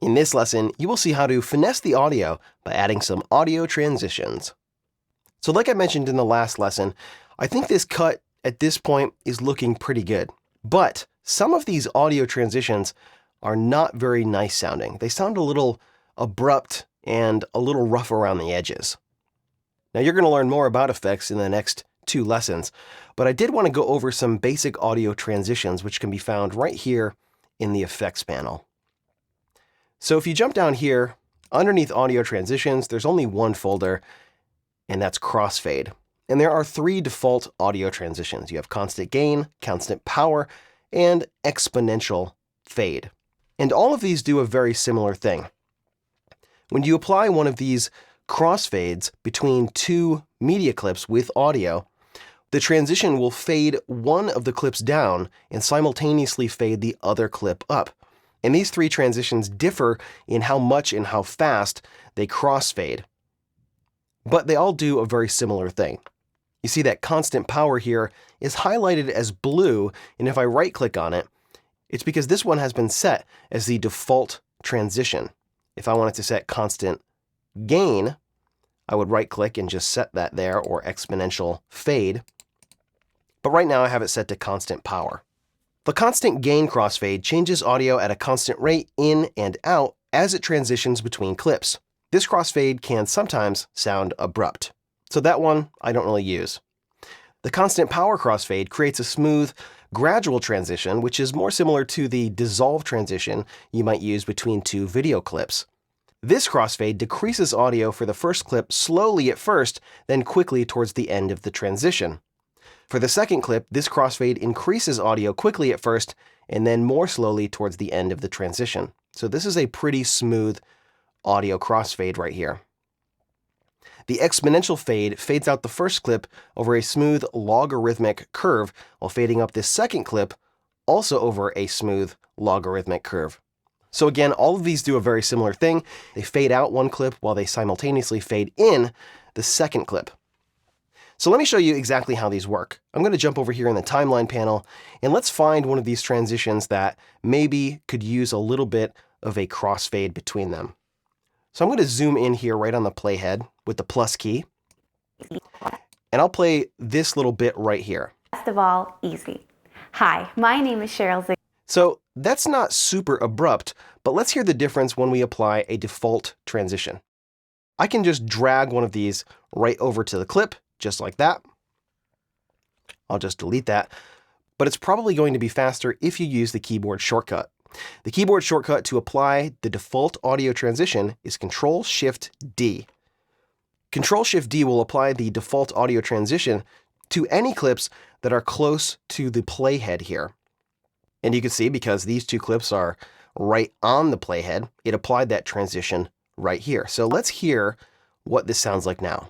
In this lesson, you will see how to finesse the audio by adding some audio transitions. So like I mentioned in the last lesson, I think this cut at this point is looking pretty good. But some of these audio transitions are not very nice sounding. They sound a little abrupt and a little rough around the edges. Now you're going to learn more about effects in the next 2 lessons, but I did want to go over some basic audio transitions which can be found right here in the effects panel. So if you jump down here, underneath audio transitions, there's only one folder, and that's crossfade. And there are 3 default audio transitions. You have constant gain, constant power, and exponential fade. And all of these do a very similar thing. When you apply one of these crossfades between 2 media clips with audio, the transition will fade one of the clips down and simultaneously fade the other clip up. And these 3 transitions differ in how much and how fast they crossfade. But they all do a very similar thing. You see that constant power here is highlighted as blue, and if I right-click on it, it's because this one has been set as the default transition. If I wanted to set constant gain, I would right-click and just set that there, or exponential fade. But right now I have it set to constant power. The constant gain crossfade changes audio at a constant rate in and out as it transitions between clips. This crossfade can sometimes sound abrupt, so that one I don't really use. The constant power crossfade creates a smooth, gradual transition, which is more similar to the dissolve transition you might use between 2 video clips. This crossfade decreases audio for the first clip slowly at first, then quickly towards the end of the transition. For the second clip, this crossfade increases audio quickly at first, and then more slowly towards the end of the transition. So this is a pretty smooth audio crossfade right here. The exponential fade fades out the first clip over a smooth logarithmic curve, while fading up this second clip also over a smooth logarithmic curve. So again, all of these do a very similar thing. They fade out one clip while they simultaneously fade in the second clip. So let me show you exactly how these work. I'm going to jump over here in the timeline panel, and let's find one of these transitions that maybe could use a little bit of a crossfade between them. So I'm going to zoom in here right on the playhead with the plus key, and I'll play this little bit right here. Best of all, easy. Hi, my name is Cheryl Zig. So that's not super abrupt, but let's hear the difference when we apply a default transition. I can just drag one of these right over to the clip, just like that. I'll just delete that, but it's probably going to be faster if you use the keyboard shortcut. The keyboard shortcut to apply the default audio transition is Control-Shift-D. Control-Shift-D will apply the default audio transition to any clips that are close to the playhead here. And you can see, because these 2 clips are right on the playhead, it applied that transition right here. So let's hear what this sounds like now.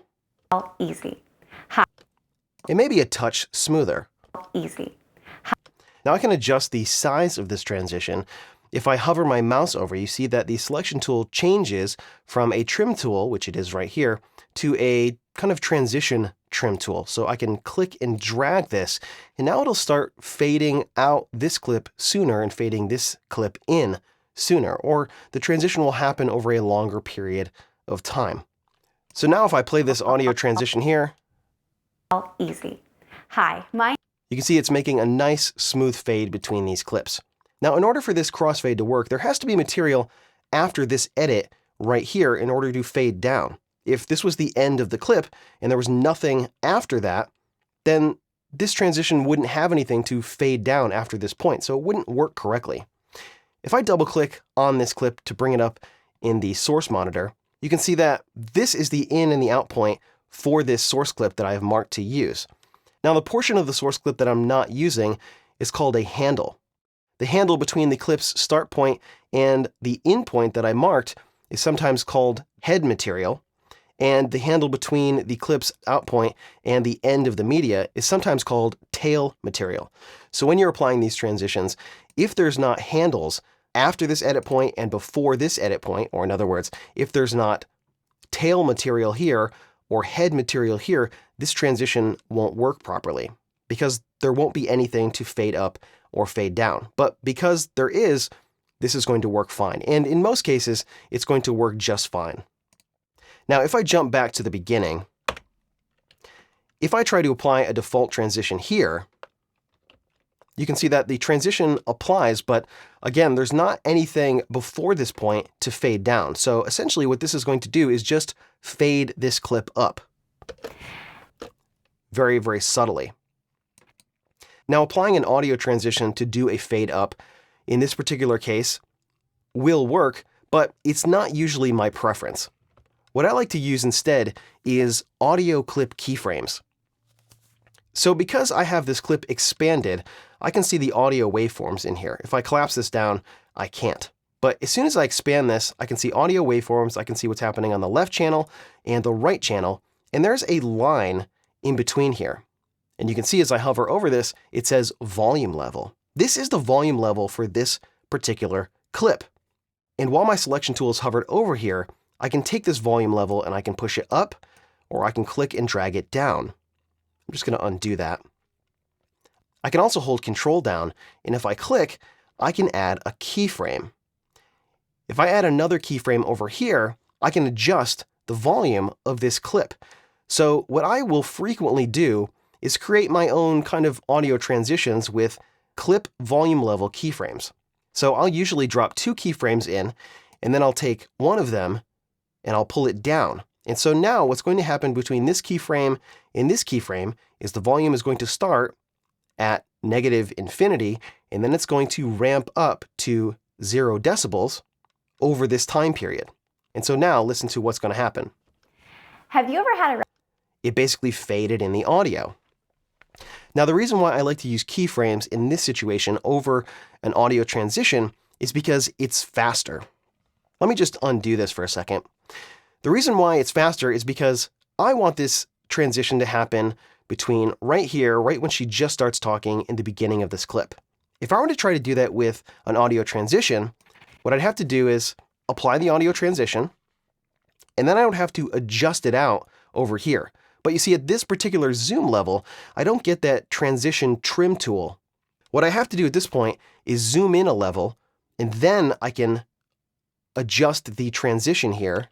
Easy. It may be a touch smoother. Easy. Now I can adjust the size of this transition. If I hover my mouse over, you see that the selection tool changes from a trim tool, which it is right here, to a kind of transition trim tool. So I can click and drag this, and now it'll start fading out this clip sooner and fading this clip in sooner, or the transition will happen over a longer period of time. So now if I play this audio transition here, Easy. Hi, you can see it's making a nice smooth fade between these clips. Now in order for this crossfade to work, there has to be material after this edit right here in order to fade down. If this was the end of the clip and there was nothing after that, then this transition wouldn't have anything to fade down after this point, so it wouldn't work correctly. If I double click on this clip to bring it up in the source monitor, you can see that this is the in and the out point for this source clip that I have marked to use. Now the portion of the source clip that I'm not using is called a handle. The handle between the clip's start point and the in point that I marked is sometimes called head material, and the handle between the clip's out point and the end of the media is sometimes called tail material. So when you're applying these transitions, if there's not handles after this edit point and before this edit point, or in other words, if there's not tail material here or head material here, this transition won't work properly because there won't be anything to fade up or fade down. But because there is, this is going to work fine. And in most cases, it's going to work just fine. Now, if I jump back to the beginning, if I try to apply a default transition here, you can see that the transition applies, but again, there's not anything before this point to fade down. So essentially what this is going to do is just fade this clip up very, very subtly. Now, applying an audio transition to do a fade up in this particular case will work, but it's not usually my preference. What I like to use instead is audio clip keyframes. So because I have this clip expanded, I can see the audio waveforms in here. If I collapse this down, I can't. But as soon as I expand this, I can see audio waveforms, I can see what's happening on the left channel and the right channel, and there's a line in between here. And you can see as I hover over this, it says volume level. This is the volume level for this particular clip. And while my selection tool is hovered over here, I can take this volume level and I can push it up, or I can click and drag it down. I'm just going to undo that. I can also hold Control down, and if I click, I can add a keyframe. If I add another keyframe over here, I can adjust the volume of this clip. So what I will frequently do is create my own kind of audio transitions with clip volume level keyframes. So I'll usually drop 2 keyframes in, and then I'll take one of them and I'll pull it down. And so now what's going to happen between this keyframe and this keyframe is the volume is going to start at -infinity, and then it's going to ramp up to 0 decibels over this time period. And so now listen to what's going to happen. Have you ever had a... It basically faded in the audio. Now, the reason why I like to use keyframes in this situation over an audio transition is because it's faster. Let me just undo this for a second. The reason why it's faster is because I want this transition to happen between right here, right when she just starts talking, in the beginning of this clip. If I were to try to do that with an audio transition, what I'd have to do is apply the audio transition, and then I would have to adjust it out over here. But you see, at this particular zoom level, I don't get that transition trim tool. What I have to do at this point is zoom in a level, and then I can adjust the transition here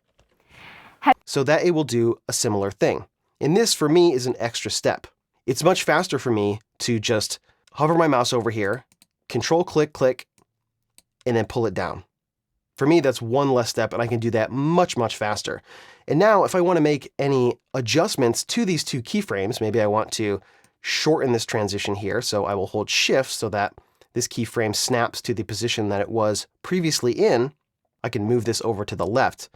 so that it will do a similar thing. And this, for me, is an extra step. It's much faster for me to just hover my mouse over here, Control click, click, and then pull it down. For me, that's one less step, and I can do that much, much faster. And now, if I want to make any adjustments to these 2 keyframes, maybe I want to shorten this transition here, so I will hold Shift so that this keyframe snaps to the position that it was previously in. I can move this over to the left.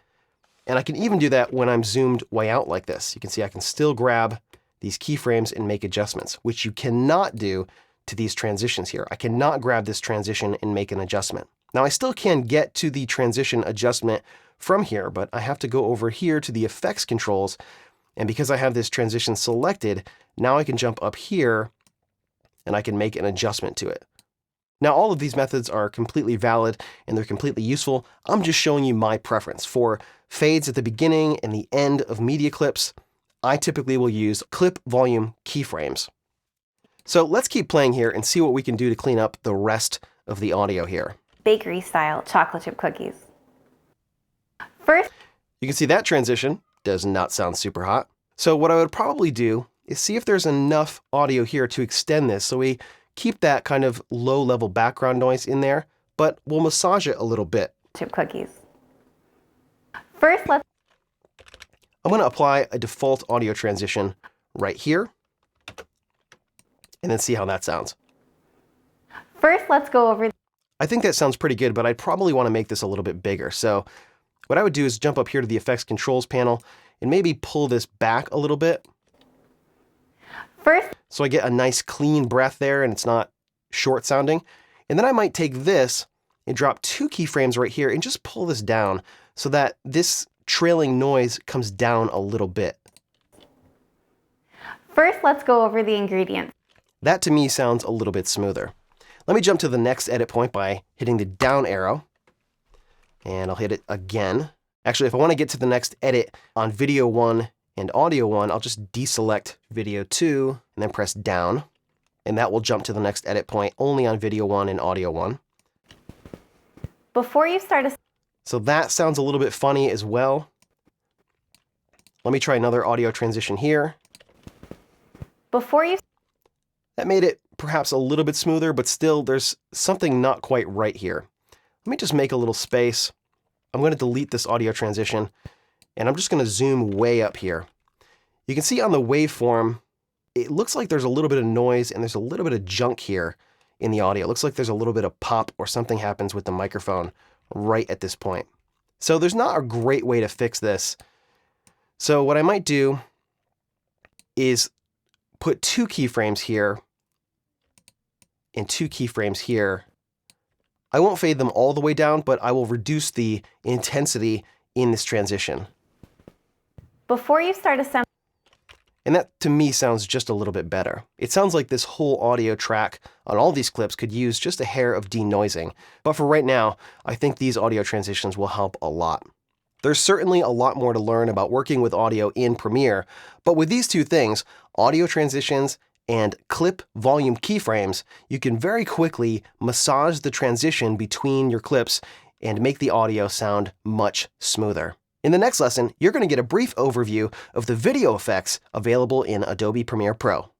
And I can even do that when I'm zoomed way out like this. You can see I can still grab these keyframes and make adjustments, which you cannot do to these transitions here. I cannot grab this transition and make an adjustment. Now, I still can get to the transition adjustment from here, but I have to go over here to the effects controls. And because I have this transition selected, now I can jump up here and I can make an adjustment to it. Now, all of these methods are completely valid and they're completely useful. I'm just showing you my preference. For fades at the beginning and the end of media clips, I typically will use clip volume keyframes. So let's keep playing here and see what we can do to clean up the rest of the audio here. bakery style chocolate chip cookies. First, you can see that transition does not sound super hot. So what I would probably do is see if there's enough audio here to extend this so we keep that kind of low-level background noise in there, but we'll massage it a little bit. Chip cookies. First, I'm going to apply a default audio transition right here, and then see how that sounds. First, let's go over... I think that sounds pretty good, but I'd probably want to make this a little bit bigger. So what I would do is jump up here to the Effects Controls panel and maybe pull this back a little bit. First, so I get a nice clean breath there and it's not short sounding. And then I might take this and drop 2 keyframes right here and just pull this down so that this trailing noise comes down a little bit. First, let's go over the ingredients. That to me sounds a little bit smoother. Let me jump to the next edit point by hitting the down arrow, and I'll hit it again. Actually, if I want to get to the next edit on video 1 and audio 1, I'll just deselect video 2 and then press down, and that will jump to the next edit point only on video 1 and audio 1. Before you start a So that sounds a little bit funny as well. Let me try another audio transition here. before you That made it perhaps a little bit smoother, but still there's something not quite right here. Let me just make a little space. I'm going to delete this audio transition, and I'm just going to zoom way up here. You can see on the waveform, it looks like there's a little bit of noise and there's a little bit of junk here in the audio. It looks like there's a little bit of pop or something happens with the microphone right at this point. So there's not a great way to fix this. So what I might do is put 2 keyframes here and 2 keyframes here. I won't fade them all the way down, but I will reduce the intensity in this transition. before you start assembling And that, to me, sounds just a little bit better. It sounds like this whole audio track on all these clips could use just a hair of denoising. But for right now, I think these audio transitions will help a lot. There's certainly a lot more to learn about working with audio in Premiere, but with these 2 things, audio transitions and clip volume keyframes, you can very quickly massage the transition between your clips and make the audio sound much smoother. In the next lesson, you're going to get a brief overview of the video effects available in Adobe Premiere Pro.